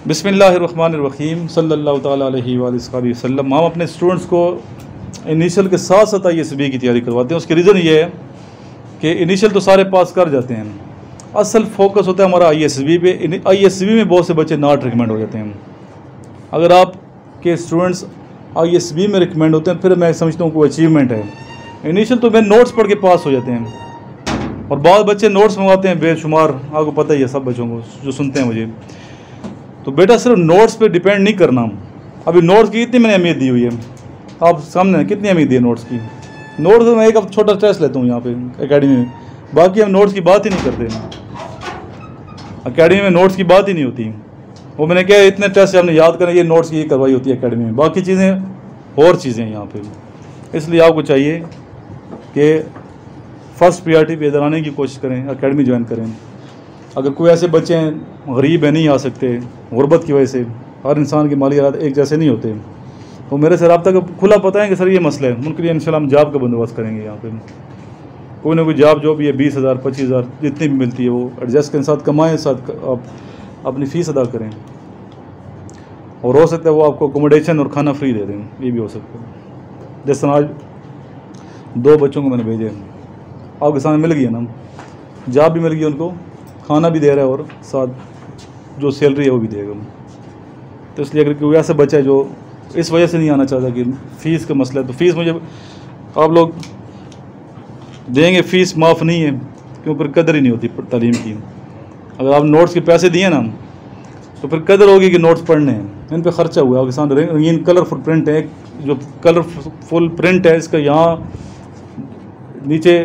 बिस्मिल्लाहिर्रहमानिर्रहीम सल्लल्लाहु ताला अलैहि वसल्लम। हम अपने स्टूडेंट्स को इनिशियल के साथ साथ ISB की तैयारी करवाते हैं। उसकी रीज़न ये है कि इनिशियल तो सारे पास कर जाते हैं, असल फोकस होता है हमारा ISB पे। ISB में बहुत से बच्चे नॉट रिकमेंड हो जाते हैं। अगर आप के स्टूडेंट्स ISB में रिकमेंड होते हैं फिर मैं समझता हूँ कोई अचीवमेंट है। इनिशियल तो मैं नोट्स पढ़ के पास हो जाते हैं और बहुत बच्चे नोट्स मंगवाते हैं बेशुमार, आपको पता ही है सब बच्चों को जो सुनते हैं मुझे। तो बेटा सिर्फ नोट्स पे डिपेंड नहीं करना। अभी नोट्स की कितनी मैंने अहमियत दी हुई है आप सामने, कितनी अहमियत दी है नोट्स की। नोट्स में एक छोटा टेस्ट लेता हूँ यहाँ पे एकेडमी में, बाकी हम नोट्स की बात ही नहीं करते। एकेडमी में नोट्स की बात ही नहीं होती। वो मैंने क्या इतने टेस्ट हमने याद करें, ये नोट्स की करवाई होती है एकेडमी में, बाकी चीज़ें और चीज़ें यहाँ पे। इसलिए आपको चाहिए कि फर्स्ट प्रायोरिटी पे इधर आने की कोशिश करें, एकेडमी ज्वाइन करें। अगर कोई ऐसे बच्चे हैं गरीब है, नहीं आ सकते गुर्बत की वजह से, हर इंसान की माली हालात एक जैसे नहीं होते, तो मेरे से रब्ता का खुला पता है कि सर ये मसला है, उनके लिए इंशाल्लाह हम जॉब का बंदोबस्त करेंगे। यहाँ पे कोई ना कोई जॉब जो भी है 20,000 25,000 जितनी भी मिलती है वो एडजस्ट के साथ कमाएँ, साथ आप अपनी फ़ीस अदा करें, और हो सकता है वो आपको अकोमोडेशन और खाना फ्री दे दें, ये भी हो सकता है। जैसे आज 2 बच्चों को मैंने भेजे, आपके सामने मिल गई है ना, जॉब भी मिल गई उनको, खाना भी दे रहा है और साथ जो सैलरी है वो भी देगा। तो इसलिए अगर कोई ऐसा बच्चा है जो इस वजह से नहीं आना चाहता कि फ़ीस का मसला है, तो फ़ीस मुझे आप लोग देंगे, फ़ीस माफ़ नहीं है, क्यों फिर कदर ही नहीं होती तालीम की। अगर आप नोट्स के पैसे दिए ना तो फिर कदर होगी कि नोट्स पढ़ने हैं, इन पर ख़र्चा हुआ है। आपके सामने रंगीन कलरफुल प्रिंट है, जो कलरफुल प्रिंट है इसका यहाँ नीचे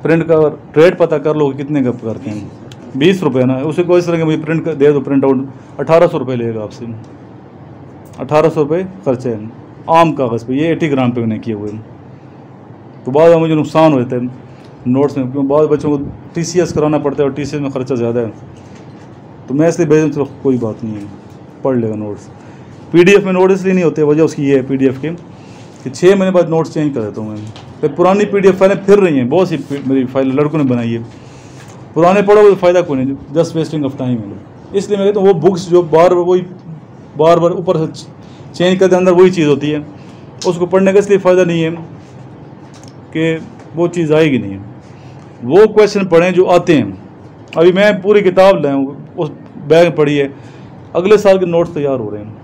प्रिंट का रेट पता कर लो कितने का करते हैं, 20 रुपये ना। उसे कोई इस तरह के मुझे प्रिंट दे दो, प्रिंट आउट 1800 रुपये लेगा आपसे, 1800 रुपये खर्चे हैं आम कागज़ पे। ये 80 ग्राम पे मैंने किए हुए हैं, तो बाद में मुझे नुकसान हो जाता है नोट्स में, क्योंकि बाद बच्चों को TCS कराना पड़ता है और TCS में ख़र्चा ज़्यादा है। तो मैं इसलिए भेजूँ तो कोई बात नहीं है, पढ़ लेगा नोट्स। PDF में नोट इसलिए नहीं होते, वजह उसकी ये है PDF के कि 6 महीने बाद नोट्स चेंज कर देता हूँ मैं। फिर पुरानी PDF फाइलें फिर रही हैं, बहुत सी मेरी फाइल लड़कों ने बनाई है, पुराने पढ़ोगे तो फ़ायदा कोई नहीं, जस्ट वेस्टिंग ऑफ टाइम है। इसलिए मैं कहता हूँ वो बुक्स जो बार बार ऊपर से चेंज करते अंदर वही चीज़ होती है, उसको पढ़ने का इसलिए फ़ायदा नहीं है कि वो चीज़ आएगी नहीं है। वो क्वेश्चन पढ़ें जो आते हैं। अभी मैं पूरी किताब लाया हूँ, उस बैग पढ़ी है, अगले साल के नोट्स तैयार हो रहे हैं,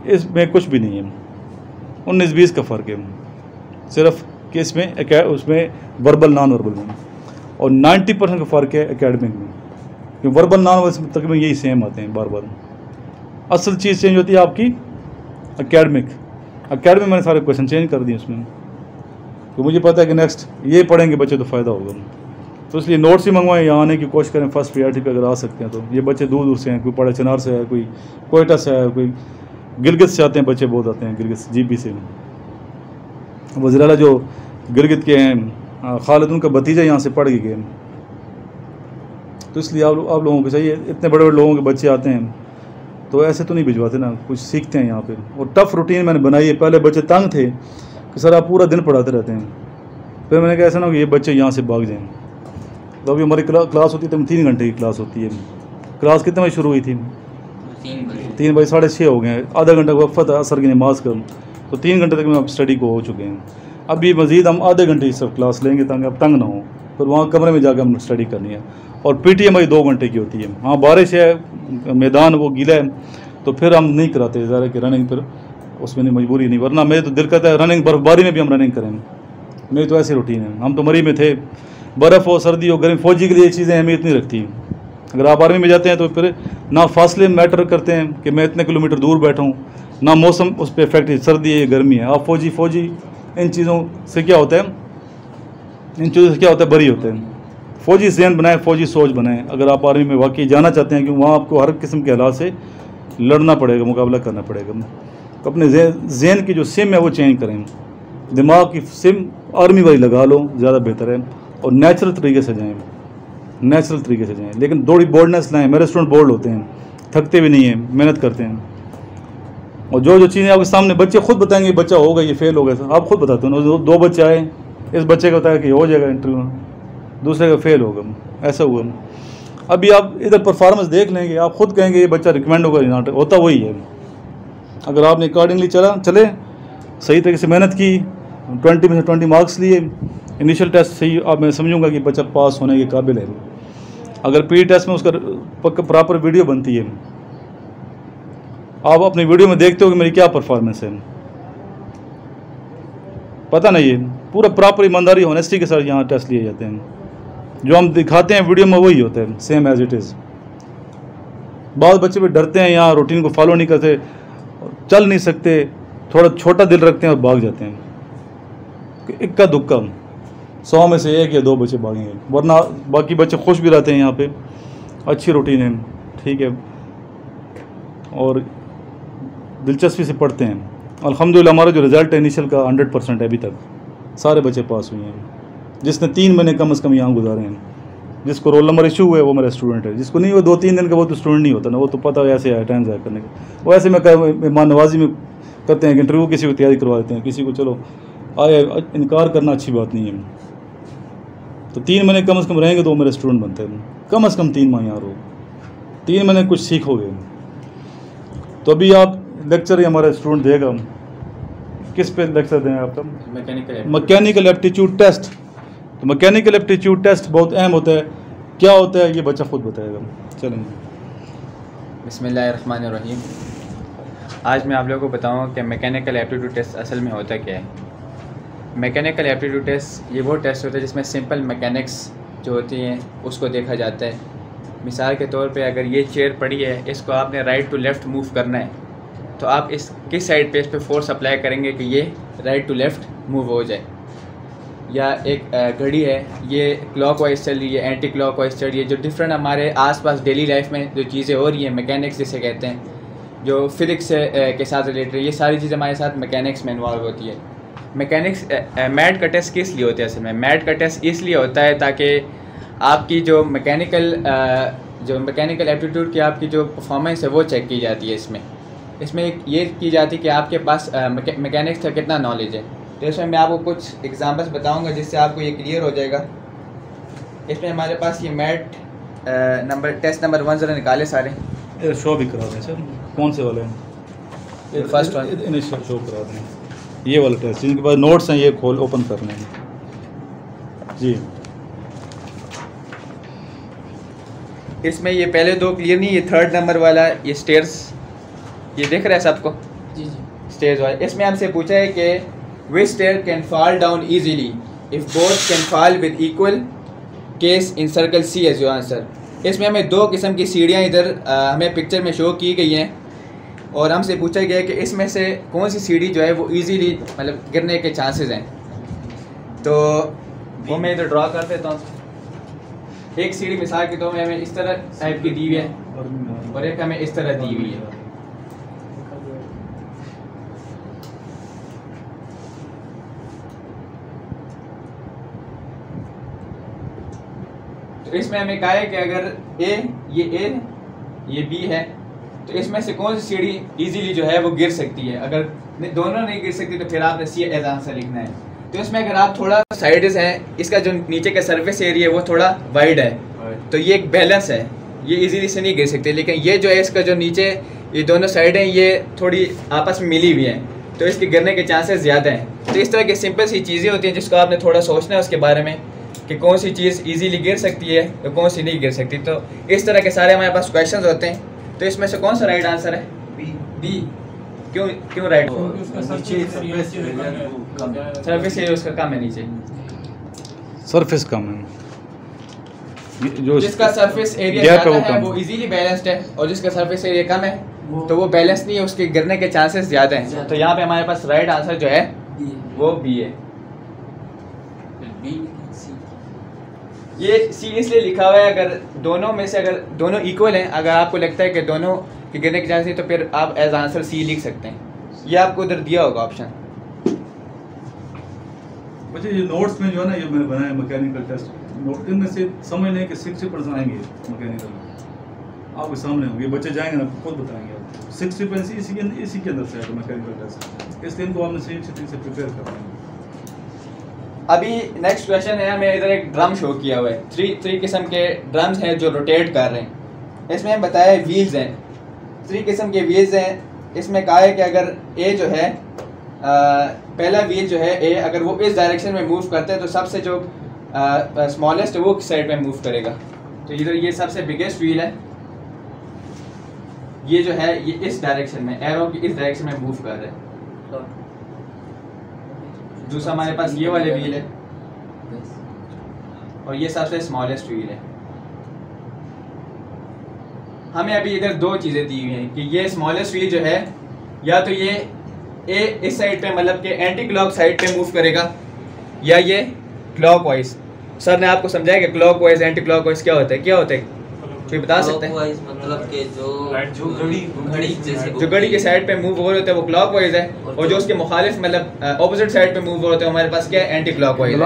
इसमें कुछ भी नहीं है। 19-20 का फ़र्क है सिर्फ कि इसमें उसमें वर्बल नॉन वर्बल में, और 90% का फ़र्क है एकेडमिक में, क्योंकि वर्बल नॉन वर्बल तकरीबन यही सेम आते हैं बार बार। असल चीज़ चेंज होती है आपकी एकेडमिक में मैंने सारे क्वेश्चन चेंज कर दिए उसमें, तो मुझे पता है कि नेक्स्ट ये पढ़ेंगे बच्चे तो फ़ायदा होगा। तो इसलिए नोट्स ही मंगवाएं, यहाँ आने की कोशिश करें फर्स्ट प्रायोरिटी पे अगर आ सकते हैं तो। ये बच्चे दूर दूर से हैं, कोई पड़ा चनार से है, कोई कोयटा से है, कोई गिलगित से आते हैं, बच्चे बहुत आते हैं गिलगित GB से। वज़ीराला जो गिलगित के हैं खालिद, उनका भतीजा यहाँ से पढ़ के गए। तो इसलिए आप लोगों को चाहिए, इतने बड़े बड़े लोगों के बच्चे आते हैं तो ऐसे तो नहीं भिजवाते ना, कुछ सीखते हैं यहाँ पे। और टफ़ रूटीन मैंने बनाई है। पहले बच्चे तंग थे कि सर आप पूरा दिन पढ़ाते रहते हैं, फिर मैंने कहा ऐसा ना कि ये बच्चे यहाँ से भाग जाएँ। तो अभी हमारी क्लास होती है तो 3 घंटे की क्लास होती है। क्लास कितने बजे शुरू हुई थी? 3 बजे, 6:30 हो गए हैं, आधा घंटा वक्फा था असर की नमाज का, तो 3 घंटे तक में अब स्टडी को हो चुके हैं। अभी मज़ीद हम आधे घंटे की सब क्लास लेंगे ताकि अब तंग ना हो, फिर वहाँ कमरे में जाकर हम स्टडी करनी है। और PT हमारी 2 घंटे की होती है। हाँ बारिश है, मैदान वो गीला है, तो फिर हम नहीं कराते ज़रा कि रनिंग, फिर उसमें नहीं, मजबूरी नहीं, वरना मेरे तो दिल करता है रनिंग, बर्फ़बारी में भी हम रनिंग करें। मेरी तो ऐसी रूटीन है। हम तो मरी में थे, बर्फ़ हो सर्दी हो गर्मी, फ़ौजी के लिए ये चीज़ें अहमियत नहीं रखती। अगर आप आर्मी में जाते हैं तो फिर ना फासले मैटर करते हैं कि मैं इतने किलोमीटर दूर बैठा हूँ, ना मौसम उस पर इफेक्ट है, सर्दी है गर्मी है। आप फौजी इन चीज़ों से क्या होता है, बरी होते हैं। फ़ौजी ज़हन बनाएं, फ़ौजी सोच बनाएं। अगर आप आर्मी में वाकई जाना चाहते हैं कि वहाँ आपको हर किस्म के हालात से लड़ना पड़ेगा, मुकाबला करना पड़ेगा, तो अपने ज़हन की जो सिम है वो चेंज करें। दिमाग की सिम आर्मी वाली लगा लो, ज़्यादा बेहतर है। और नेचुरल तरीके से जाएँ, लेकिन थोड़ी बोल्डनेस लाएँ। मेरे स्टूडेंट बोल्ड होते हैं, थकते भी नहीं हैं, मेहनत करते हैं। और जो चीज़ें आपके सामने बच्चे खुद बताएंगे, बच्चा होगा ये फेल हो गया, आप खुद बताते हो। 2 बच्चे आए, इस बच्चे को बताया कि हो जाएगा इंटरव्यू, दूसरे का फेल होगा, ऐसा हुआ। अभी आप इधर परफॉर्मेंस देख लेंगे, आप खुद कहेंगे ये बच्चा रिकमेंड होगा, यहाँ होता वही है। अगर आपने अकॉर्डिंगली चले, सही तरीके से मेहनत की, 20 में से 20 मार्क्स लिए, इनिशियल टेस्ट सही, अब मैं समझूंगा कि बच्चा पास होने के काबिल है। अगर प्री टेस्ट में उसका प्रॉपर वीडियो बनती है, आप अपनी वीडियो में देखते हो कि मेरी क्या परफॉर्मेंस है, पता नहीं है, पूरा प्रॉपर ईमानदारी होनेस्टी के साथ यहाँ टेस्ट लिए जाते हैं। जो हम दिखाते हैं वीडियो में वही होता है, सेम एज इट इज़। बहुत बच्चे भी डरते हैं, यहाँ रूटीन को फॉलो नहीं करते, चल नहीं सकते, थोड़ा छोटा दिल रखते हैं और भाग जाते हैं। इक्का दुक्का 100 में से 1 या 2 बच्चे भागेंगे, वरना बाकी बच्चे खुश भी रहते हैं। यहाँ पे अच्छी रूटीन है, ठीक है, और दिलचस्पी से पढ़ते हैं। अल्हम्दुलिल्लाह हमारा जो रिज़ल्ट है इनिशियल का 100% है, अभी तक सारे बच्चे पास हुए हैं। जिसने 3 महीने कम से कम यहाँ गुजारे हैं, जिसको रोल नंबर इशू हुआ है वो मेरा स्टूडेंट है, जिसको नहीं, वो 2-3 दिन का वो तो स्टूडेंट नहीं होता ना, वो तो पता है ऐसे आया टाइम ज़ाया करने का। वो ऐसे मेहमान नवाजी में करते हैं कि इंटरव्यू किसी को तैयारी करवा देते हैं, किसी को चलो आए, इनकार करना अच्छी बात नहीं है। तो 3 महीने कम से कम रहेंगे तो वो मेरे स्टूडेंट बनते हैं। कम से कम 3 माह यहाँ रहो, 3 महीने कुछ सीखोगे। तो अभी आप लेक्चर ही हमारा स्टूडेंट देगा, किस पे लेक्चर दें आपका? Mechanical aptitude test. तो मैकेनिकल एप्टीट्यूड टेस्ट बहुत अहम होता है, क्या होता है ये बच्चा खुद बताएगा। चलें। बिस्मिल्लाहिर्रहमानिर्रहीम। आज मैं आप लोगों को बताऊंगा कि मैकेनिकल एप्टीट्यूड टेस्ट असल में होता क्या है। मैकेनिकल एप्टीट्यूड टेस्ट ये वो टेस्ट होता है जिसमें सिंपल मैकेनिक्स जो होती हैं उसको देखा जाता है। मिसाल के तौर पे अगर ये चेयर पड़ी है, इसको आपने राइट टू लेफ़्ट मूव करना है, तो आप इस किस साइड पे इस पे फोर्स अप्लाई करेंगे कि ये राइट टू लेफ़्ट मूव हो जाए। या एक घड़ी है, ये क्लॉकवाइज चल रही है, एंटी क्लॉकवाइज चल रही है। जो डिफरेंट हमारे आसपास डेली लाइफ में जो चीज़ें हो रही हैं, मैकेनिक्स जिसे कहते हैं, जो फिज़िक्स के साथ रिलेटेड, ये सारी चीज़ें हमारे साथ मैकेनिक्स में इन्वॉल्व होती है। मैकेनिक्स मैट का टेस्ट किस लिए होता है? असल में मैट का टेस्ट इसलिए होता है ताकि आपकी जो मैकेनिकल एप्टीट्यूड की आपकी जो परफॉर्मेंस है वो चेक की जाती है। इसमें ये की जाती है कि आपके पास मैकेनिक्स का कितना नॉलेज है। तो इसमें मैं आपको कुछ एग्जांपल्स बताऊंगा जिससे आपको ये क्लियर हो जाएगा। इसमें हमारे पास ये मैट टेस्ट नंबर 1 ज़रा निकाले सारे, शो भी करा दें सर। कौन से वाले हैं? फर्स्ट वन इनिशियल शो करा दें, ये वाला टेस्ट जिनके पास नोट्स हैं ये खोल ओपन कर लें जी। इसमें ये पहले 2 क्लियर नहीं, ये 3rd नंबर वाला, ये स्टेयर्स, ये दिख रहा है सबको? जी जी, स्टेयर्स वाला। इसमें हमसे पूछा है कि which stair can fall down easily if both can fall with equal case in circle C as your answer. इसमें हमें 2 किस्म की सीढ़ियाँ इधर हमें पिक्चर में शो की गई हैं और हमसे पूछा गया है कि इसमें से कौन सी सीढ़ी जो है वो इजीली मतलब गिरने के चांसेस हैं। तो वो मैं इधर ड्रॉ कर देता हूँ। एक सीढ़ी मिसाल के तौर में हमें इस तरह टाइप की दी हुई है और एक हमें इस तरह दी हुई है। तो इसमें हमें कहा है कि अगर ये बी है तो इसमें से कौन सी सीढ़ी इजीली जो है वो गिर सकती है। अगर दोनों नहीं गिर सकती तो फिर आपने सी एज आंसर लिखना है। तो इसमें अगर आप थोड़ा साइड्स हैं, इसका जो नीचे का सरफेस एरिया है वो थोड़ा वाइड है, तो ये एक बैलेंस है, ये इजीली से नहीं गिर सकते। लेकिन ये जो है इसका जो नीचे ये दोनों साइड हैं ये थोड़ी आपस में मिली हुई हैं, तो इसके गिरने के चांसेस ज़्यादा हैं। तो इस तरह की सिंपल सी चीज़ें होती हैं जिसको आपने थोड़ा सोचना है उसके बारे में कि कौन सी चीज़ इजीली गिर सकती है तो कौन सी नहीं गिर सकती। तो इस तरह के सारे हमारे पास क्वेश्चंस होते हैं। तो इसमें से कौन सा राइट आंसर है? बी। क्यों राइट? सरफेस एरिया उसका कम है, नीचे सरफेस कम है, जो जिसका सरफेस एरिया ज़्यादा है वो इजीली बैलेंस्ड है और जिसका सरफेस एरिया कम है तो वो बैलेंस नहीं है, उसके गिरने के चांसेस ज़्यादा हैं। तो यहाँ पे हमारे पास राइट आंसर जो है वो बी है। ये सी इसलिए लिखा हुआ है अगर दोनों में से अगर दोनों इक्वल हैं, अगर आपको लगता है कि दोनों के गिरने के चांसेस है तो फिर आप एज आंसर सी लिख सकते हैं। ये आपको उधर दिया होगा ऑप्शन। बच्चे ये नोट्स में जो है ना ये मैंने बनाया मैकेनिकल टेस्ट, नोट इनमें से समझ लें कि 60% आएंगे मैकेनिकल आपके सामने होंगे, बच्चे जाएंगे ना खुद बताएंगे आप 60% इसी के अंदर से है मैकेनिकल टेस्ट, इसलिए इनको आपने सही से प्रिपेयर करना है। अभी नेक्स्ट क्वेश्चन है, हमें इधर एक ड्रम शो किया हुआ है। थ्री किस्म के ड्रम्स हैं जो रोटेट कर रहे हैं। इसमें हम बताया व्हील्स हैं, 3 किस्म के व्हील्स हैं। इसमें कहा है कि अगर ए जो है पहला व्हील जो है ए, अगर वो इस डायरेक्शन में मूव करते हैं तो सबसे जो स्मॉलेस्ट है वो किस साइड में मूव करेगा। तो इधर ये सबसे बिगेस्ट व्हील है, ये जो है ये इस डायरेक्शन में, एरो की इस डायरेक्शन में मूव कर रहा है। दूसरा हमारे पास ये वाले व्हील है और ये सबसे स्मॉलेस्ट व्हील है। हमें अभी इधर 2 चीज़ें दी हुई हैं कि ये स्मॉलेस्ट व्हील जो है या तो ये ए इस साइड पे मतलब कि एंटी क्लॉक साइड पे मूव करेगा या ये क्लॉकवाइज। सर ने आपको समझाया कि क्लॉकवाइज एंटी क्लॉकवाइज क्या होता है, क्या होता है कोई बता सकते हैं? मतलब कि जो घड़ी के साइड पे मूव हो रहे होते हैं वो क्लॉकवाइज है, और जो उसके मुखालिफ मतलब ऑपोजिट साइड पे मूव हो रहे होते हैं हमारे पास क्या है, एंटी क्लॉकवाइज है।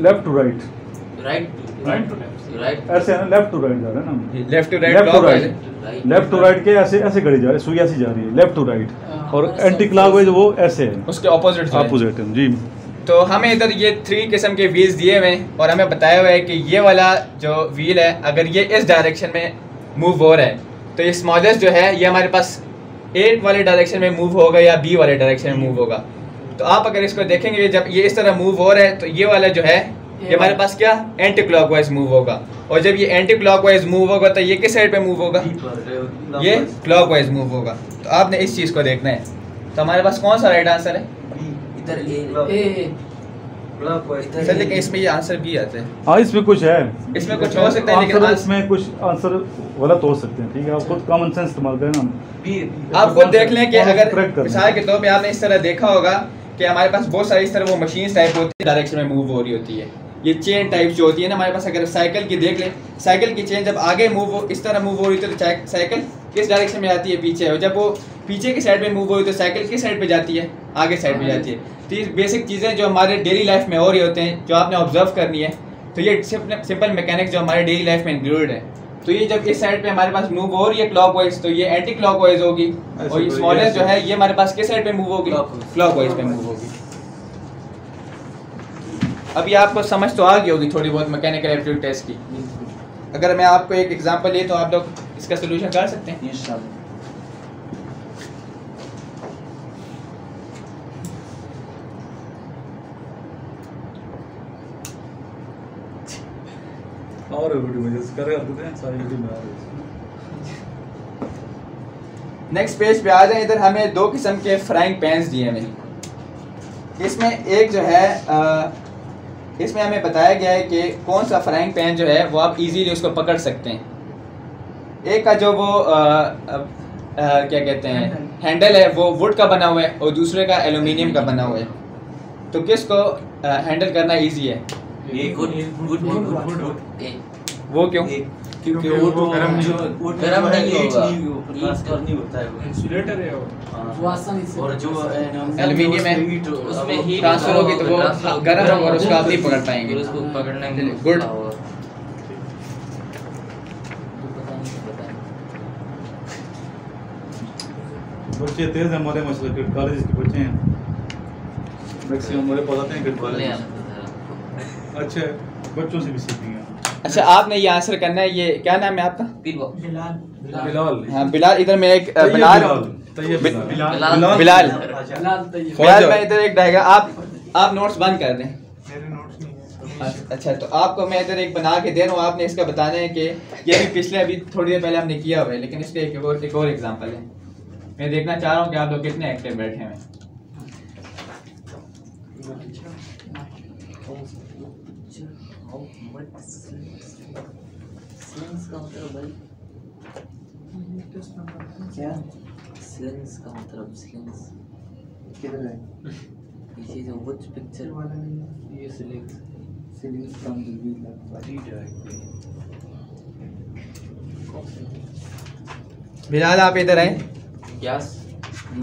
लेफ्ट टू राइट, राइट ऐसे है ना, लेफ्ट टू राइट जा रहे हैं ना, लेफ्ट टू राइट क्लॉकवाइज है। लेफ्ट टू राइट के ऐसे ऐसे घड़ी जा रही है, सुई ऐसी जा रही है लेफ्ट टू राइट, और एंटी क्लॉकवाइज वो ऐसे है, उसके ऑपोजिट है जी। तो हमें इधर ये 3 किस्म के व्हील्स दिए हुए हैं और हमें बताया हुआ है कि ये वाला जो व्हील है अगर ये इस डायरेक्शन में मूव हो रहा है तो ये स्मॉलेस्ट जो है ये हमारे पास ए वाले डायरेक्शन में मूव होगा या बी वाले डायरेक्शन में मूव होगा। तो आप अगर इसको देखेंगे जब ये इस तरह मूव हो रहा है तो ये वाला जो है ये हमारे पास क्या एंटी क्लॉकवाइज मूव होगा, और जब ये एंटी क्लॉकवाइज मूव होगा तो ये किस साइड पे मूव होगा, ये क्लॉकवाइज मूव होगा। तो आपने इस चीज़ को देखना है। तो हमारे पास कौन सा राइट आंसर है? सर लेकिन इसमें ये आंसर भी आते हैं। हाँ इसमें कुछ है, इसमें कुछ हो सकता है लेकिन इसमें कुछ आंसर गलत हो सकते हैं। ठीक है, आप खुद कॉमन सेंस इस्तेमाल करें ना, आप खुद देख लें कि अगर मिसाल के तौर पे आपने इस तरह देखा होगा कि हमारे पास बहुत सारी इस तरह वो मशीन टाइप होती है डायरेक्शन में मूव हो रही होती है, ये चेन टाइप जो होती है ना हमारे पास। अगर साइकिल की देख लें, साइकिल की चेन जब आगे मूव हो इस तरह मूव हो रही है तो साइकिल किस डायरेक्शन में जाती है, पीछे। और जब वो पीछे की साइड में मूव हो रही तो साइकिल किस साइड पे जाती है, आगे साइड पे जाती है। तो ये बेसिक चीज़ें जो हमारे डेली लाइफ में हो रही होते हैं जो आपने ऑब्जर्व करनी है। तो ये सिंपल मैकेनिक्स जो हमारे डेली लाइफ में इंक्लूडेड है। तो ये जब इस साइड पे हमारे पास मूव हो रही है क्लॉकवाइज तो ये एंटी क्लॉकवाइज होगी, और ये स्मॉलेस्ट जो है ये हमारे पास किस साइड पे मूव होगी, क्लॉकवाइज पे मूव होगी। अभी आपको समझ तो आ गई होगी थोड़ी बहुत मैकेनिकल एप्टीट्यूड टेस्ट की। अगर मैं आपको एक एग्जांपल ले तो आप लोग इसका सोल्यूशन कर सकते हैं इंशाल्लाह। और वीडियो में जैसे कर रहे हैं सारी वीडियो में आ रही है। नेक्स्ट पेज पे आ जाए। इधर हमें 2 किस्म के फ्राइंग पैन्स दिए हैं। इसमें एक जो है इसमें हमें बताया गया है कि कौन सा फ्राइंग पैन जो है वो आप इजीली उसको पकड़ सकते हैं। एक का जो वो क्या कहते हैं हैंडल है वो वुड का बना हुआ है और दूसरे का एल्यूमिनियम का बना हुआ है। तो किसको हैंडल करना इजी है? वो क्यों? क्योंकि वो तो गरम नहीं होता है, इंसुलेटर है वो आसानी से। और जो एल्यूमिनियम है उसमें हीट ट्रांसफर होगी तो वो गर्म होगा और उसको आप नहीं पकड़ पाएंगे। उसको पकड़ने में गुड। बच्चे तेज हैं हमारे, मसले कॉलेज के बच्चे हैं मैक्सिमम हमारे पढ़ाते हैं कॉलेज। अच्छा बच्चों से भी सीखेंगे। अच्छा आपने ये आंसर करना है। ये क्या नाम है आपका? बिलाल। हाँ बिलाल। इधर मैं एक बना रहा हूँ बिलाल। मैं इधर एक डायग्राम आप नोट्स बंद कर दें। अच्छा तो आपको मैं इधर एक बना के दे रहा हूँ, आपने इसका बताना है कि ये भी पिछले अभी थोड़ी देर पहले हमने किया हुआ है, लेकिन इसका एक और एग्जांपल है। मैं देखना चाह रहा हूँ कि आप लोग कितने एक्टिव बैठे हैं। क्या स्लिंग्स का मतलब स्लिंग्स किधर है? ये जो व्हिच पिक्चर वाला नहीं है, ये slings from the wheel. Bilal आप इधर आए। यस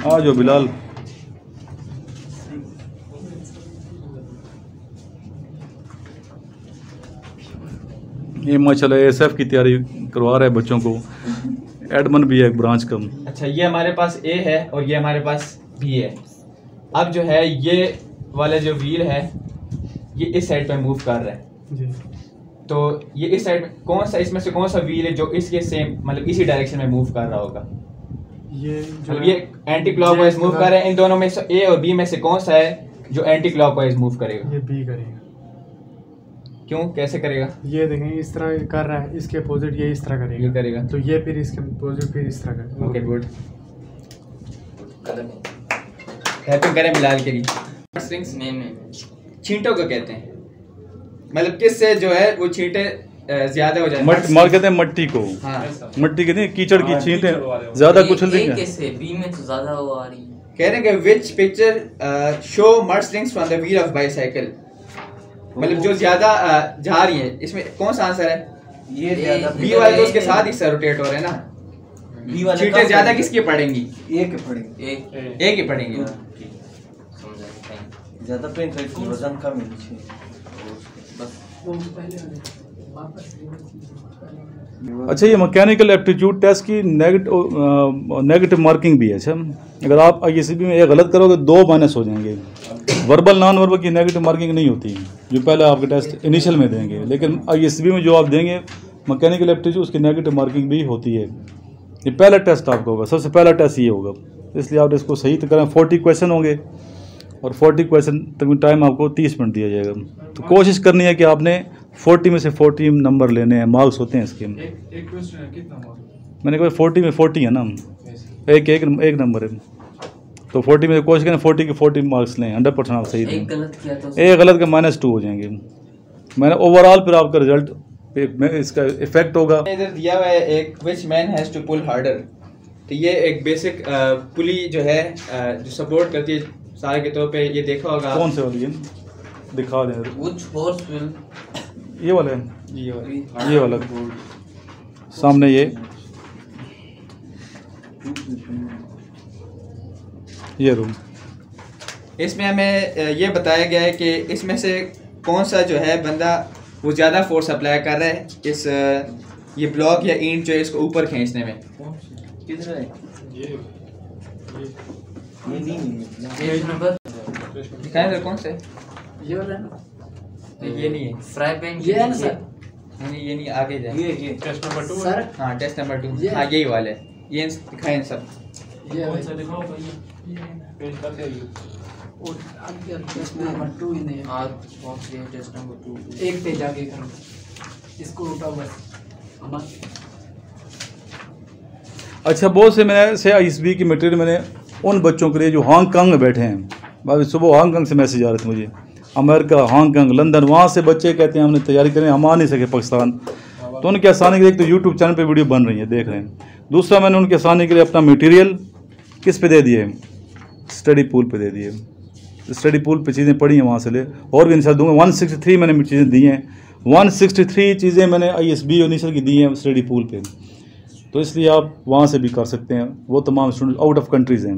आ जाओ बिलाल। ये माशाल्लाह एएसएफ की तैयारी करवा रहा है बच्चों को। एडमन भी है एक ब्रांच का। अच्छा ये हमारे पास ए है और ये हमारे पास बी है। अब जो है ये वाला जो व्हील है ये इस साइड पे मूव कर रहा है जी, तो ये इस साइड में कौन सा, इसमें से कौन सा व्हील है जो इसके सेम मतलब इसी डायरेक्शन में मूव कर रहा होगा? ये मतलब ये एंटी क्लॉकवाइज मूव कर रहे हैं। इन दोनों में से ए और बी में से कौन सा है जो एंटी क्लॉकवाइज मूव करेगा? ये बी करेगा। क्यों, कैसे करेगा? ये देखें इस तरह कर रहा है, इसके अपोजिट ये इस तरह करेगा, ये करेगा तो ये फिर इसके अपोजिट फिर इस तरह करेगा। ओके गुड, हैप्पी करें बिलाल के लिए। स्ट्रिंग्स छींटों को कहते हैं, मतलब किससे जो है वो छींटे ज्यादा हो जाए, मार कहते हैं मट्टी को। हाँ। मट्टी कहते हैं कीचड़ की छींटे ज्यादा कुछ कैसे बी में तो ज्यादा वो आ रही है। कह रहे हैं कि which picture show mud strings from the wheel of bicycle, मतलब जो ज्यादा जा रही है। इसमें कौन सा आंसर है? ये बी वाले तो उसके साथ ही रोटेट हो रहे हैं ना। बी वाले छींटे ज्यादा किसकी पड़ेंगी? ए के पड़ेंगी, ए के पड़ेंगी। ज्यादा पेन साइड वजन कम है। अच्छा, ये मैकेनिकल एप्टीट्यूड टेस्ट की नेगेटिव मार्किंग भी है। अच्छा, अगर आप आईएसबी में एक गलत करोगे 2 माइनस हो जाएंगे। वर्बल नॉन वर्बल की नेगेटिव मार्किंग नहीं होती जो पहले आपके टेस्ट इनिशियल में देंगे, लेकिन आईएसबी में जो आप देंगे मैकेनिकल एप्टीट्यूड उसकी नेगेटिव मार्किंग भी होती है। ये पहला टेस्ट आपका होगा, सबसे पहला टेस्ट ये होगा, इसलिए आप इसको सही तो करें। 40 क्वेश्चन होंगे और 40 क्वेश्चन तक टाइम आपको 30 मिनट दिया जाएगा। तो कोशिश करनी है कि आपने 40 में से 40 नंबर लेने हैं, मार्क्स होते हैं इसके। एक क्वेश्चन है कितना मार्क्स? मैंने कहा 40 में 40 है ना, एक नंबर है, तो 40 में कोशिश करें 40 के 40 मार्क्स लें, 100% आप सही दें। एक गलत का -2 हो जाएंगे। मैंने ओवरऑल फिर आपका रिजल्ट इसका इफेक्ट होगा। इधर दिया हुआ है एक which man has to pull harder, तो ये एक बेसिक पुली जो है जो सपोर्ट करती है सारे के तौर पे। ये देखा होगा कौन से वाली है, दिखा दें। व्हिच हॉर्स विल, ये वाला है, ये वाला सामने ये रूम। इसमें हमें ये बताया गया है कि इसमें से कौन सा जो है बंदा वो ज़्यादा फोर्स अप्लाई कर रहा है इस ये ब्लॉक या ईंट जो है इसको ऊपर खींचने में। किधर है ये नहीं नंबर दिखाएं सर, कौन सा है? ये वाला ना, ये नहीं है फ्राई पैन ये है ना सर, नहीं ये नहीं, आगे जाए। ये टेस्ट नंबर 2 सर। हाँ टेस्ट नंबर 2, हाँ यही वाला है, ये दिखाएं सब। ये कौन सा दिखाओ भाई, पेज कर दे। और आगे टेस्ट नंबर 2 ही नहीं, आज पहुंच गए टेस्ट नंबर 2। एक पेज आगे करो, इसको उठाओ बस। अच्छा, बहुत से मैंने से आईएसबी की मटेरियल मैंने उन बच्चों के लिए जो हांगकांग में बैठे हैं, भाई सुबह हांगकांग से मैसेज आ रहे थे मुझे, अमेरिका, हांगकांग, लंदन, वहाँ से बच्चे कहते हैं हमने तैयारी करें, हम आ नहीं सके पाकिस्तान। तो उनके आसानी के लिए एक तो यूट्यूब चैनल पे वीडियो बन रही है, देख रहे हैं। दूसरा मैंने उनके आसानी के लिए अपना मटेरियल किस पे दे दिए, स्टडी पूल पे दे दिए। स्टडी पूल पे चीज़ें पढ़ी हैं, वहाँ से ले और भी इंशाल्लाह दूँगा। 163 मैंने चीज़ें दी हैं, 163 चीज़ें मैंने आईएसबी और निशल की दी हैं स्टडी पूल पे। तो इसलिए आप वहाँ से भी कर सकते हैं। वो तमाम स्टूडेंट आउट ऑफ कंट्रीज़ हैं,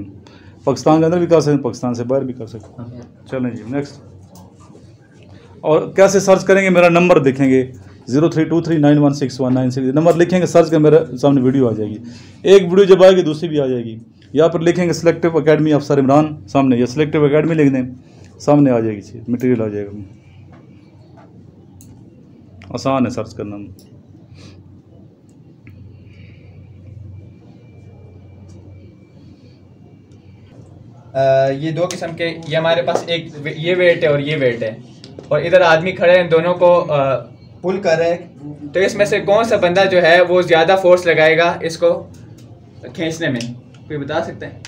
पाकिस्तान के अंदर भी कर सकते हैं, पाकिस्तान से बाहर भी कर सकते हैं। चलें जी नेक्स्ट। और कैसे सर्च करेंगे, मेरा नंबर देखेंगे 0323916196, नंबर लिखेंगे, सर्च कर मेरे सामने वीडियो आ जाएगी। एक वीडियो जब आएगी दूसरी भी आ जाएगी। यहाँ पर लिखेंगे सिलेक्टिव अकेडमी अफसर इमरान सामने, या सिलेक्टिव अकेडमी लिख दें, सामने आ जाएगी चीज़, मटेरियल आ जाएगा। आसान है सर्च करना। ये 2 किस्म के, ये हमारे पास एक ये वेट है और ये वेट है, और इधर आदमी खड़े हैं, दोनों को पुल कर रहे हैं। तो इसमें से कौन सा बंदा जो है वो ज़्यादा फोर्स लगाएगा इसको खींचने में, कोई बता सकते हैं?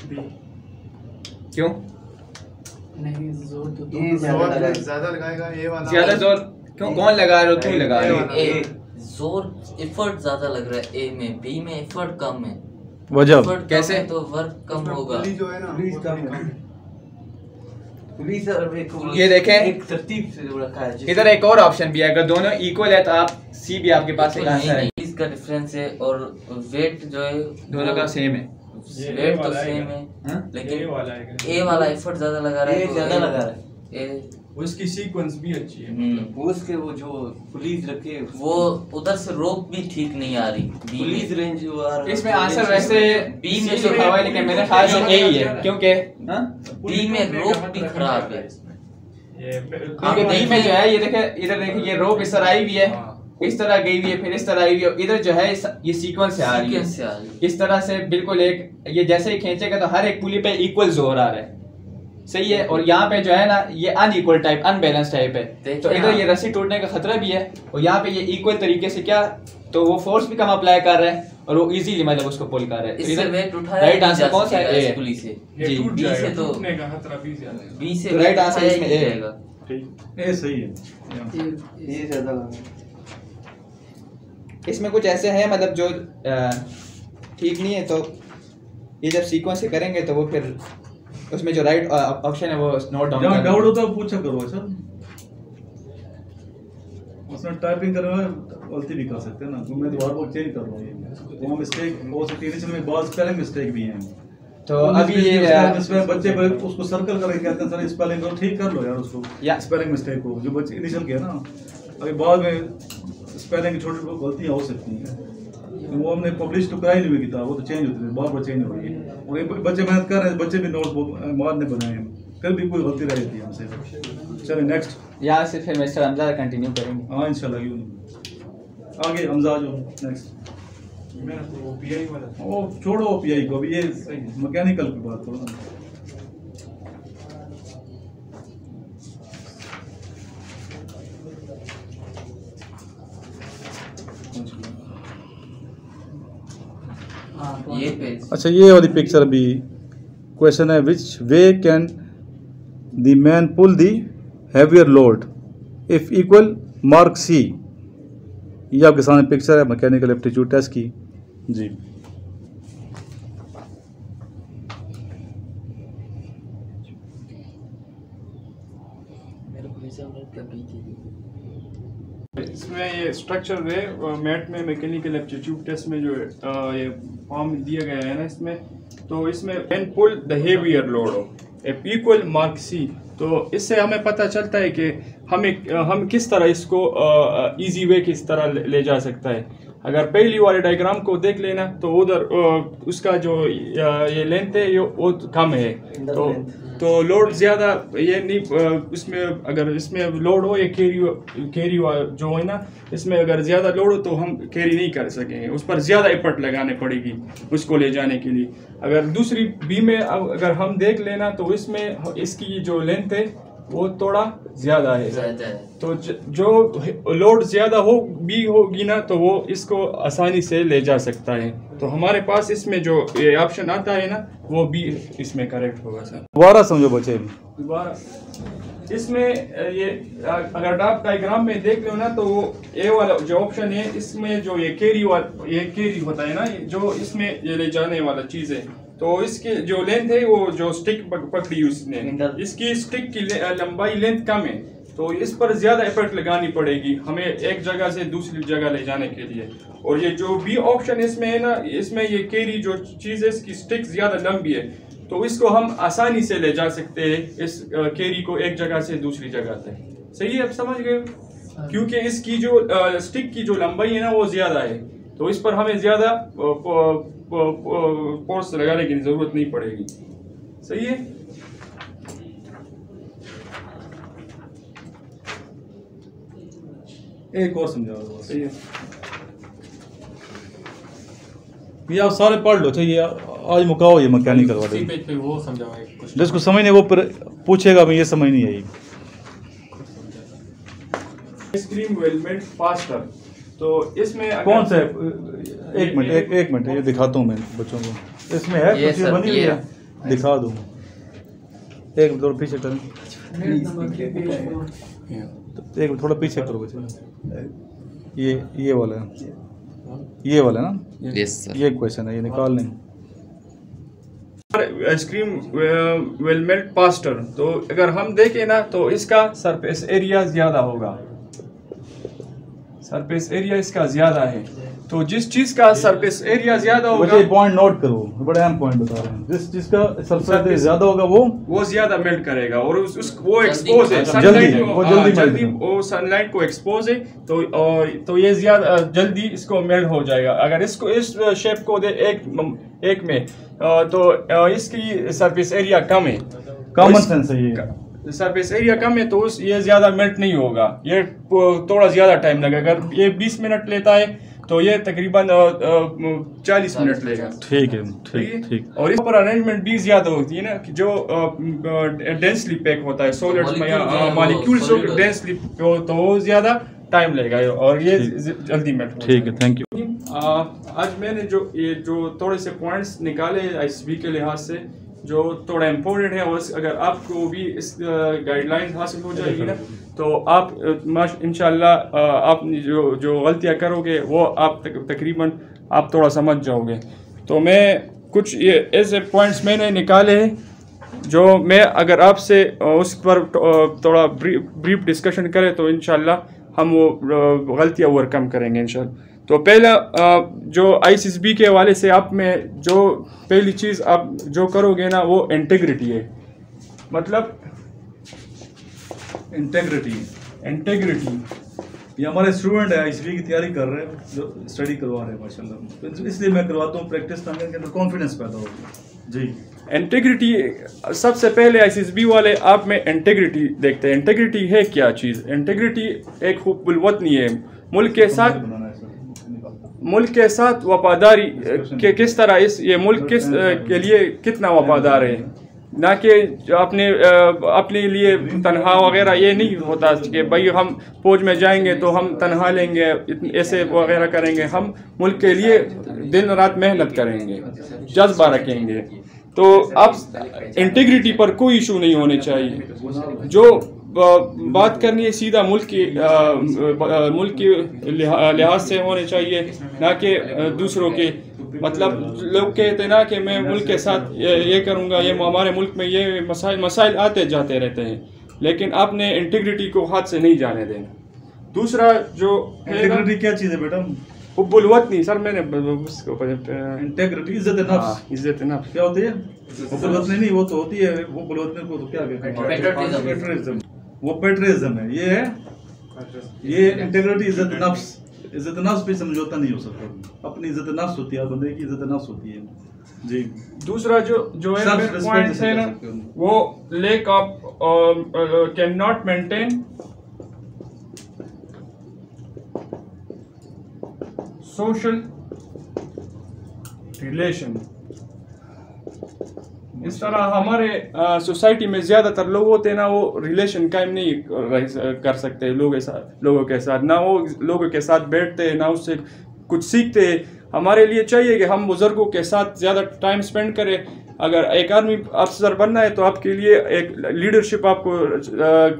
क्यों? नहीं जोर तो ज़्यादा लगाएगा, ये वाला ज़्यादा जोर क्यों, कौन लगा रहे हो, क्यों लगा रहे हो? जोर एफर्ट ज़्यादा लग रहा है ए में, बी में एफर्ट कम है। वजह कैसे? तो वर्क कम होगा। जो है ना, ये देखें, एक तरतीब से रखा है। इधर एक और ऑप्शन भी है, अगर दोनों इक्वल है तो आप सी भी आपके पास एक आंसर है। इसका डिफरेंस है और वेट जो है दोनों का सेम है, वेट तो सेम है, लेकिन ए वाला एफर्ट ज्यादा लगा रहा है, ज्यादा लगा रहा है। उसकी सीक्वेंस भी अच्छी है, उसके वो जो पुलिस रखे वो उधर से रोप भी ठीक नहीं आ रही, पुलिस रेंज जो आ रहा है। इसमें आंसर वैसे बी में लिखा हुआ है, लेकिन मेरे ख्याल से ए ही है, क्योंकि बी में रोप भी खराब है। क्योंकि बी में जो है ये देखे, इधर देखिए ये रो इस तरह आई हुई है, इस तरह गई हुई है, फिर इस तरह आई हुई है, इधर जो है ये सीक्वेंस से आ रही है इस तरह से बिल्कुल एक, ये जैसे ही खींचेगा तो हर एक पुली पे इक्वल जोर आ रहा है, सही है। और यहाँ पे जो है ना ये अनइक्वल टाइप, अनबैलेंस टाइप है, तो इधर ये रस्सी टूटने का खतरा भी है, और यहाँ पे ये इक्वल तरीके से क्या, तो वो फोर्स भी कम अप्लाई कर रहा है और वो इजीली मतलब उसको पुल कर रहा है। तो इधर राइट आंसर कौन सा है? पुली से जी, बी से तो टूटने का खतरा भी ज्यादा है, बी से राइट आंसर इसमें ए रहेगा। ठीक, ए सही है, ये ज्यादा लगा। इसमें कुछ ऐसे हैं मतलब जो ठीक नहीं है, तो ये जब सीक्वेंस से करेंगे तो वो फिर उसमें जो राइट ऑप्शन है वो नोट डाउन जहाँ डाउट होता है पूछा करो सर, उसमें टाइपिंग करने में गलती भी कर सकते हैं ना, मैं तो बार-बार चेंज कर रहा हूँ, ये वहाँ मिस्टेक हो सकती है, इसमें बहुत स्पेलिंग मिस्टेक भी हैं। तो अभी इसमें बच्चे उसको सर्कल करके कहते हैं सर स्पेलिंग करो, ठीक कर लो यार उसको, स्पेलिंग मिस्टेक को जो बच्चे इनिशियल किया ना, अभी बाद में स्पेलिंग की छोटी छोटी गलतियाँ हो सकती हैं, वो हमने पब्लिश तो कराई नहीं हुई किताब, वो तो चेंज होती है, बार-बार चेंज हो रही है, और ये बच्चे मेहनत कर रहे हैं, बच्चे भी नोट्स मारने बनाए हैं, फिर भी कोई गलती रह जाती है हमसे। चलिए नेक्स्ट, यहाँ से फिर मिस्टर हमजा कंटिन्यू करेंगे। हाँ इंशाल्लाह, क्यों नहीं, आगे हमजा जो नेक्स्ट, मैं तो ओपीआई वाला, ओ छोड़ो ओपीआई को, अभी ये मैकेनिकल की बात करो ना। ये पेज, अच्छा ये वाली पिक्चर अभी क्वेश्चन है, which way can the man pull the heavier load if equal mark C, ये आपके सामने पिक्चर है मैकेनिकल एप्टीट्यूड टेस्ट की जी। इसमें ये स्ट्रक्चर है मैट में मैकेनिकल एप्टीट्यूड टेस्ट में जो ये फॉर्म दिया गया है ना इसमें, तो इसमें when pull the heavier load if equal mark C, तो इससे हमें पता चलता है कि हम किस तरह इसको इजी वे किस तरह ले जा सकता है। अगर पहली वाले डायग्राम को देख लेना तो उधर उसका जो ये लेंथ है ये वो कम है, तो लोड ज़्यादा ये नहीं, उसमें अगर इसमें लोड हो ये कैरी जो है ना, इसमें अगर ज़्यादा लोड हो तो हम कैरी नहीं कर सकेंगे, उस पर ज़्यादा एफर्ट लगाने पड़ेगी उसको ले जाने के लिए। अगर दूसरी बी में अगर हम देख लेना तो इसमें इसकी जो लेंथ है वो थोड़ा ज़्यादा है, तो जो लोड ज़्यादा भी होगी ना तो वो इसको आसानी से ले जा सकता है। तो हमारे पास इसमें जो ये ऑप्शन आता है ना वो भी इसमें करेक्ट होगा सर। दोबारा समझो बच्चे, दोबारा इसमें ये अगर आप डायग्राम में देख लो ना तो वो ए वाला जो ऑप्शन है इसमें जो ये कैरी होता है ना, जो इसमें ये ले जाने वाला चीज़ है, तो इसकी जो लेंथ है वो जो स्टिक पकड़ी उसने, इसकी स्टिक की लंबाई लेंथ कम है, तो इस पर ज़्यादा एफर्ट लगानी पड़ेगी हमें एक जगह से दूसरी जगह ले जाने के लिए। और ये जो बी ऑप्शन इसमें है ना, इसमें ये कैरी जो चीज़ है इसकी स्टिक ज़्यादा लंबी है, तो इसको हम आसानी से ले जा सकते हैं इस कैरी को एक जगह से दूसरी जगह तक। सही है, अब समझ गए? क्योंकि इसकी जो स्टिक की जो लंबाई है ना वो ज़्यादा है, तो इस पर हमें ज़्यादा फोर्स लगाने की ज़रूरत नहीं पड़ेगी। सही है? एक और समझाओ। सही है, ये आप सारे पढ़ लो, चाहिए आज मुकाओ ये मैकेनिकल वाले, पे वो समझाओ जिसको समझ नहीं वो पूछेगा, मैं ये समझ नहीं आई। आइसक्रीम विल मेल्ट फास्टर, तो इसमें कौन सा है? एक मिनट ये दिखाता हूँ मैं बच्चों को, इसमें है कुछ ये बनी हुई है, दिखा दूँ। एक थोड़ा पीछे करें, एक थोड़ा पीछे करो बच्चे, ये वाला है, ये वाला है ना? यस सर, ये क्वेश्चन है, ये निकाल लें। आइसक्रीम विल मेल्ट फास्टर, तो अगर हम देखें ना तो इसका सरफेस एरिया ज़्यादा होगा, सरफेस एरिया इसका ज़्यादा है, तो जिस चीज़ का सरफेस एरिया ज़्यादा होगा, पॉइंट नोट करो, बड़ा अहम पॉइंट बता रहे हैं, जिस चीज़ का सरफेस एरिया ज़्यादा होगा वो ज़्यादा मेल्ट करेगा, और वो एक्सपोज है जल्दी वो सनलाइट को एक्सपोज है, तो ये ज़्यादा जल्दी इसको मेल्ट हो जाएगा। अगर इसको इस शेप को दे एक में, तो इसकी सरफेस एरिया कम है, कॉमन सेंस है ये, सरफेस एरिया कम है तो उस ये ज़्यादा मेल्ट नहीं होगा, ये थोड़ा ज़्यादा टाइम लगेगा। अगर ये 20 मिनट लेता है तो ये तकरीबन 40 मिनट लेगा। ठीक है, ठीक। और इस पर अरेंजमेंट भी ज़्यादा होती है ना, कि जो डेंसली पैक होता है सॉलिड्स में या मॉलिक्यूल्स डेंसली तो वो ज़्यादा टाइम लगेगा और ये जल्दी मेल्ट। ठीक है, थैंक यू। आज मैंने जो थोड़े से पॉइंट्स निकाले ISB के लिहाज से जो थोड़ा इम्पोर्टेंट है, और अगर आपको भी इस गाइडलाइंस हासिल हो जाएगी ना तो आप इंशाल्लाह आप जो गलतियाँ करोगे वो आप तकरीबन आप थोड़ा समझ जाओगे। तो मैं कुछ ये ऐसे पॉइंट्स मैंने निकाले हैं जो मैं अगर आपसे उस पर थोड़ा ब्रीफ डिस्कशन करें तो इंशाल्लाह हम वो गलतियाँ ओवरकम करेंगे इंशाल्लाह। तो पहला जो ISB के हवाले से आप में जो पहली चीज़ आप जो करोगे ना वो इंटेग्रिटी है। मतलब इंटेग्रिटी ये हमारे स्टूडेंट है ISB की तैयारी कर रहे हैं, जो स्टडी करवा रहे हैं माशाल्लाह, तो इसलिए मैं करवाता हूँ प्रैक्टिस, ताकि इनके अंदर कॉन्फिडेंस पैदा हो। जी, इंटेग्रिटी सबसे पहले ISB वाले आप में इंटेग्रिटी देखते हैं। इंटेग्रिटी है क्या चीज़? इंटेग्रिटी एक हुब्बुल वतनी है, मुल्क के साथ वफादारी के किस तरह ये मुल्क किस के लिए कितना वफादार है, ना कि अपने लिए तनहा वगैरह। ये नहीं होता कि भाई हम फौज में जाएंगे तो हम तनहा लेंगे, ऐसे वगैरह करेंगे। हम मुल्क के लिए दिन रात मेहनत करेंगे, जज्बा रखेंगे। तो अब इंटीग्रिटी पर कोई इशू नहीं होने चाहिए। जो बात करनी है सीधा मुल्क के लिहाज से होने चाहिए, ना कि दूसरों के। मतलब लोग कहते हैं ना कि मैं मुल्क के साथ ये करूँगा, ये हमारे मुल्क में ये मसाइल आते जाते रहते हैं, लेकिन आपने इंटीग्रिटी को हाथ से नहीं जाने देना। दूसरा जो इंटीग्रिटी क्या चीज़ है बेटा? हुब्बुल वतनी सर, मैंने उसको इंटीग्रिटी इज्जत नफ्स। इज्जत नफ्स क्या होती है? हुब्बुल वतनी नहीं, वो तो होती है हुब्बुल वतनी को तो क्या कहते हैं? पेट्रियटिज्म। वो पेट्रियटिज्म है, ये इंटीग्रिटी इज्जत नफ्स। इज्जत नफ्स पे समझौता नहीं हो सकता। अपनी इज्जत नफ्स होती है, बंदे की इज्जत नफ्स होती है। जी। दूसरा जो पॉइंट है ना वो lack of can not maintain social relation. इस तरह हमारे सोसाइटी में ज़्यादातर लोग होते हैं ना, वो रिलेशन कायम नहीं कर सकते लोगों के साथ, ना वो लोगों के साथ बैठते हैं, ना उससे कुछ सीखते हैं। हमारे लिए चाहिए कि हम बुज़ुर्गों के साथ ज़्यादा टाइम स्पेंड करें। अगर एक आर्मी अफसर बनना है तो आपके लिए एक लीडरशिप आपको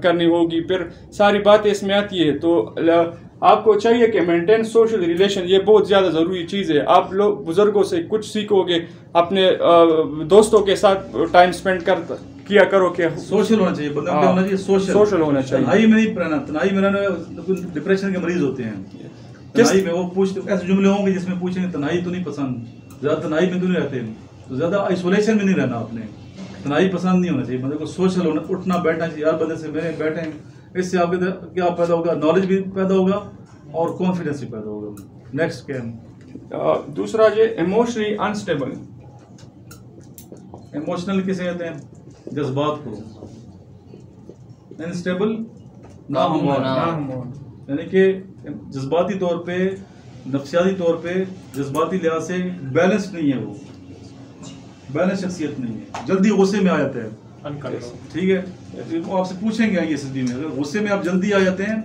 करनी होगी, फिर सारी बातें इसमें आती है। तो आपको चाहिए कि मेंटेन सोशल रिलेशन, ये बहुत ज़्यादा ज़रूरी चीज़ है। आप लोग बुज़ुर्गों से कुछ सीखोगे, अपने दोस्तों के साथ टाइम स्पेंड किया करो। कि सोशल होना चाहिए, बंदा क्या होना चाहिए? सोशल होना चाहिए। तन्हाई में नहीं रहना। तन्हाई में रहना डिप्रेशन के मरीज होते हैं। तन्हाई में वो पूछते ऐसे जुमले होंगे जिसमें पूछेंगे तन्हाई तो नहीं पसंद, ज़्यादा तन्हाई में तो नहीं रहते, तो ज़्यादा आइसोलेशन में नहीं रहना। आपने तन्हाई पसंद नहीं होना चाहिए, बंदे को सोशल होना, उठना बैठना चाहिए। यार बंदे से मेरे बैठे, इससे आपके क्या पैदा होगा? नॉलेज भी पैदा होगा और कॉन्फिडेंस भी पैदा होगा। नेक्स्ट क्या है? दूसरा जो इमोशनली अनस्टेबल। इमोशनल किसे कहते हैं? जज्बात को। अनस्टेबल नाहमवार, यानी कि जज्बाती तौर पे, नफ्सियाती तौर पे, जज्बाती लिहाज से बैलेंस नहीं है। वो बैलेंस शख्सियत नहीं है, जल्दी गुस्से में आ जाते हैं। ठीक है, वो आपसे पूछेंगे ISB में, अगर गुस्से में आप जल्दी आ जाते हैं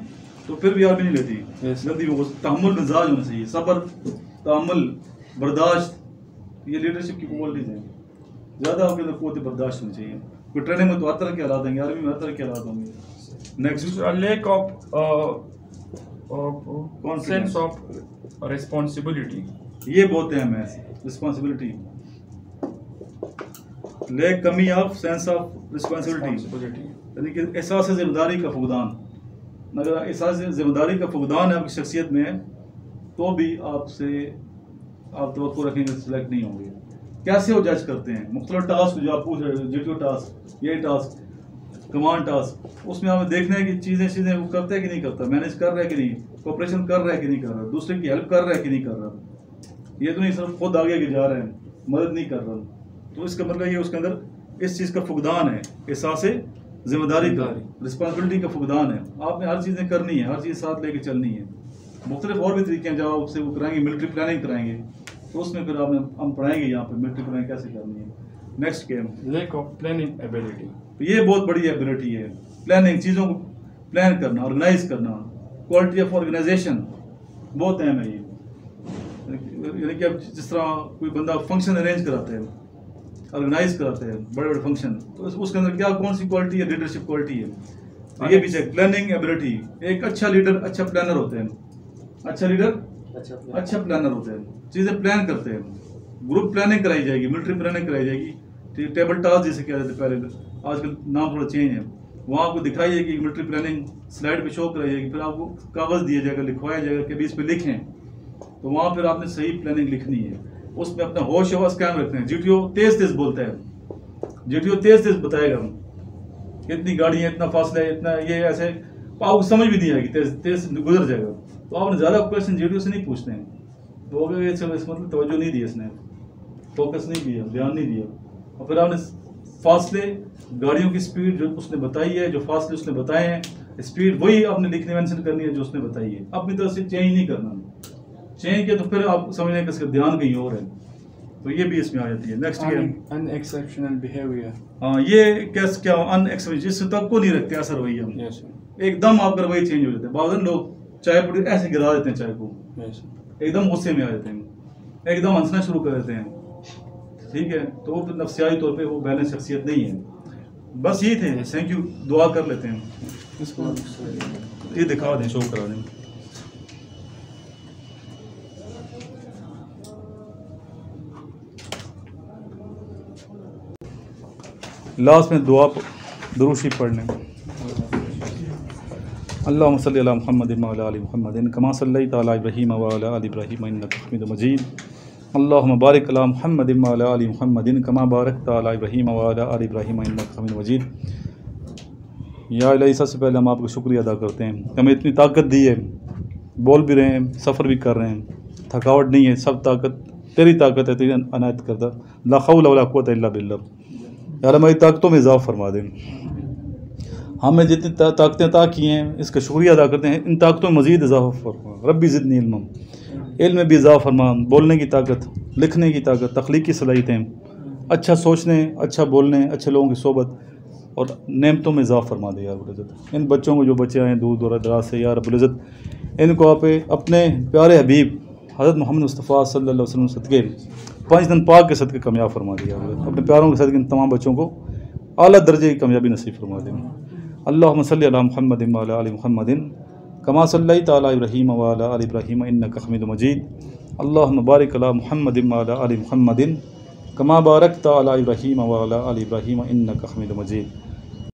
तो फिर भी आर्मी नहीं लेती जल्दी। वो तहम्मुल मिजाज होना चाहिए, सब्र, तहम्मुल, बर्दाश्त, ये लीडरशिप की क्वालिटीज हैं। ज़्यादा आपके अंदर क़ुव्वत बर्दाश्त होनी चाहिए। कोई ट्रेनिंग में तो हर तरह के हालात देंगे, आर्मी में हर तरह के हालात होंगे। Next, lack of sense of responsibility. ये बहुत अहम है, रिस्पॉन्सिबिलिटी। लैक, कमी ऑफ सेंस ऑफ रिस्पॉन्सिबिलिटी, यानी कि एहसास जिम्मेदारी का फुकदान। अगर एहसास जिम्मेदारी का फुकदान है आपकी शख्सियत में, तो भी आप तवक्को रखेंगे सिलेक्ट नहीं होंगे। कैसे वो जज करते हैं मुख्तलिफ टास्क जो आप पूछ रहे हो, GTO टास्क, ये टास्क, कमांड टास्क, उसमें हमें देखना है कि चीज़ें वो करता है कि नहीं करता, मैनेज कर रहा है कि नहीं, कोऑपरेशन कर रहा है कि नहीं कर रहा, दूसरे की हेल्प कर रहा है कि नहीं कर रहा। ये तो नहीं सिर्फ खुद आगे जा रहे हैं, मदद नहीं कर रहा। तो इसका मतलब ये उसके अंदर इस चीज़ का फुकदान है, एहसास जिम्मेदारी का, रिस्पॉन्सिबिलिटी का फुकदान है। आपने हर चीज़ें करनी है, हर चीज़ साथ लेके चलनी है। मुख्तलिफ और भी तरीके हैं जब आपसे वो कराएंगे, मिलिट्री प्लानिंग कराएंगे, तो उसमें फिर आपने हम पढ़ाएंगे यहाँ पे मिलिट्री प्लानिंग कैसे करनी है। Next game, lack of planning ability. तो ये बहुत बड़ी एबिलिटी है, प्लानिंग, चीज़ों को प्लान करना, ऑर्गेनाइज करना, क्वालिटी ऑफ ऑर्गेनाइजेशन बहुत अहम है ये। यानी कि अब जिस तरह कोई बंदा फंक्शन अरेंज कराते हैं, ऑर्गेनाइज कराते हैं बड़े बड़े फंक्शन, तो उसके अंदर क्या कौन सी क्वालिटी है, लीडरशिप क्वालिटी है, तो ये भी चेक, प्लानिंग एबिलिटी। एक अच्छा लीडर अच्छा प्लानर होते हैं, अच्छा लीडर अच्छा प्लानर होते हैं, चीज़ें प्लान करते हैं। ग्रुप प्लानिंग कराई जाएगी, मिलिट्री प्लानिंग कराई जाएगी, टेबल टास्क जैसे कह रहे थे पहले, आजकल नाम थोड़ा चेंज है। वहाँ आपको दिखाई जाएगी मिलिट्री प्लानिंग, स्लाइड पे शो कराई जाएगी, फिर आपको कागज़ दिया जाएगा, लिखवाया जाएगा कि भी इस पर लिखें, तो वहाँ फिर आपने सही प्लानिंग लिखनी है। उसमें अपना होश हवास कायम रखते हैं। जीटीओ तेज तेज बोलता है, जीटीओ तेज तेज बताएगा कितनी गाड़ी है, इतना फासला है, इतना ये ऐसे, आपको समझ भी नहीं आएगी, तेज तेज गुजर जाएगा। तो आपने ज़्यादा क्वेश्चन जीटीओ से नहीं पूछते हैं, तो अगर ये मतलब तवज्जो नहीं दी, इसने फोकस नहीं किया, ध्यान नहीं दिया, और फिर आपने फासले, गाड़ियों की स्पीड जो उसने बताई है, जो फासले उसने बताए हैं, स्पीड वही आपने लिखने मेंशन करनी है जो उसने बताई है, अपनी तरफ से चेंज नहीं करना। चेंज किया तो फिर आप समझने का इसका ध्यान कहीं और है, तो ये भी इसमें आ जाती है। Next game, unexceptional behaviour. हाँ, ये कैसे क्या अनएक्सेप्शनल, जिससे तक को नहीं रखते असर वही हम, एकदम आपका वही चेंज हो जाता है। बावजूद लोग चाय पूरी ऐसे गिरा देते हैं, चाय को एकदम गुस्से में आ जाते हैं, एकदम हंसना शुरू कर देते हैं, ठीक है, तो वो नफ्सियाती तौर पे वो बैलेंस शख्सियत नहीं है। बस ये थे, थैंक यू, दुआ कर लेते हैं, इसको ये दिखा दें, शो करा दें। लास्ट में दुआ दुरूशी पढ़ लें। अल्लाहुम्मा सल्ली अला मुहम्मद व अला आलि मुहम्मद कमा सल्लैता अला इब्राहीम व अला आलि इब्राहीम इन्नका हमीदुम मजीद। अल्लाहुम्मा बारिक अला मुहम्मद व अला आलि मुहम्मद कमा बारकता अला इब्राहीम व अला आलि इब्राहीम इन्नका हमीदुम मजीद। या इलाही, सबसे पहले हम आपका शुक्रिया अदा करते हैं, हमें इतनी ताकत दी है, बोल भी रहे हैं, सफ़र भी कर रहे हैं, थकावट नहीं है, सब ताकत तेरी ताकत है, तेरी अनायत करदा, ला हौला वला कुव्वता इल्ला बिल्लाह। यार हमारी ताकतों में इजाफ़ा फरमा दें, हमें जितनी ताकतें अता की हैं इसका शुक्रिया अदा करते हैं, इन ताकतों में मज़ीद इजाफ़ा फरमा, रब्बी ज़िदनी इल्मम, इल्म में भी इजाफ़ा फरमा, बोलने की ताकत, लिखने की ताकत, तख्लीकी सलाहियतें, अच्छा सोचने, अच्छा बोलने, अच्छे लोगों की सोबत और नेमतों में इजाफ़ा फरमा दे यार रब्बुल इज़्ज़त। इन बच्चों को जो बच्चे आए दूर दराज से, यार रब्बुल इज़्ज़त इनको आप अपने प्यारे हबीब हज़रत मोहम्मद मुस्तफ़ा सल्लल्लाहु अलैहि वसल्लम सदके 5 दिन पाक के सदके कामयाब फरमा दिया, अपने प्यारों के सदके इन तमाम बच्चों को आला दर्जे की कामयाबी नसीब फरमा दें। अल्लाहुम्मा सल्ली अला मुहम्मद व अला आलि मुहम्मद कमा सल्लैता अला इब्राहीम व अला आलि इब्राहीम इन्नका हमीदुम मजीद। अल्लाहुम्मा बारिक अला मुहम्मद व अला आलि मुहम्मद कमा बारकता अला इब्राहीम व अला आलि इब्राहीम इन्नका हमीदुम मजीद।